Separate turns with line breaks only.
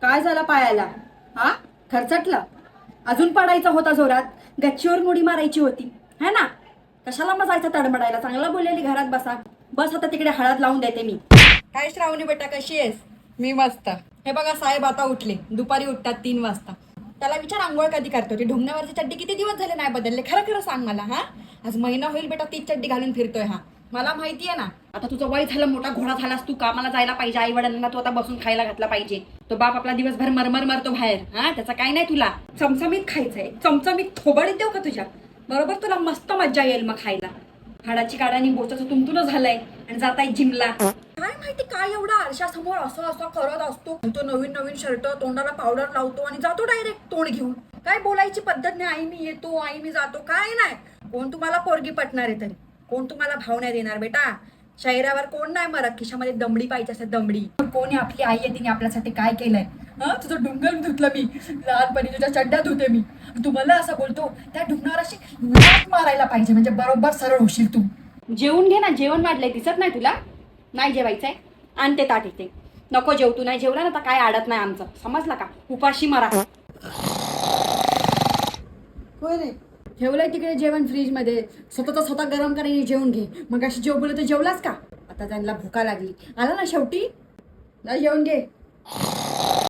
काय झालं पायाला? हा, खरचटलं? अजून पडायचा होता जोरात, गच्चीवर मुडी मारायची होती है ना? कशाला मग जायचं तडमडायला? चांगला बोललेली घरात बसा. बस आता तिकडे हळद लावून देते मी. काय श्रावणी बेटा, कशी आहेस?
मी मस्त.
हे बघा, साहेब आता उठले. दुपारी उठतात 3 वाजता. त्याला विचार आंघोळ कधी करतो. ती ढुंगण्यावरची चड्डी किती दिवस झाले नाही बदलले? खरं खरं सांग मला. हा, आज महिना होईल बेटा तीच चड्डी घालून फिरतोय. हा, मला माहितीये ना. आता तुझं वय झालं, मोठा घोडा झालास तू. कामाला जायला पाहिजे, आई वडिलांना तू आता बसून खायला घातला पाहिजे. तो बाप आपला दिवसभर मरमर मारतो बाहेर. हा, त्याचा काय नाही तुला. चमचमीत खायचंय, चमचमीत थोबाडीत देऊ का तुझ्या? बरोबर, तुला मस्त मज्जा येईल मग खायला. हाडाची काढानी बोचाचं तुमतुन झालंय आणि जाताय जिमला. काय माहिती काय एवढा आरशासमोर असं असं करत असतो. तो नवीन नवीन शर्ट, तोंडाला पावडर लावतो आणि जातो डायरेक्ट तोंड घेऊन. काय बोलायची पद्धत नाही. आई मी येतो, आई मी जातो, काय नाही. कोण तुम्हाला पोरगी पटणार आहे तरी? कोण तुम्हाला भाव नाही देणार बेटा? शहरावर कोण नाही मरत. खिशामध्ये दमडी पाहिजे असते, दमडी. कोणी आपली आई आहे, तिने आपल्यासाठी काय केलंय? हा, तुझं डुंगर धुतलं मी लहानपणी, तुझ्या चड्ड्या धुते मी. तू मला असं बोलतो, त्या डुंगराशी लाथ मारायला पाहिजे म्हणजे बरोबर सरळ होशील तू. जेवून घे ना, जेवण वाढलंय. दिसत नाही तुला? नाही जेवायचंय? आणते ताट इथे. नको जेव. तू नाही जेवला ना तर काय आडत नाही आमचं, समजला का? उपाशी मारा. होय रे, ठेवलंय तिकडे जेवण फ्रीज मध्ये. स्वतः गरम करायला जेवून घे. मग अशी जेव बोलत जेवलास का? आता त्यांना भुका लागली. आला ना शेवटी, जेवून घे.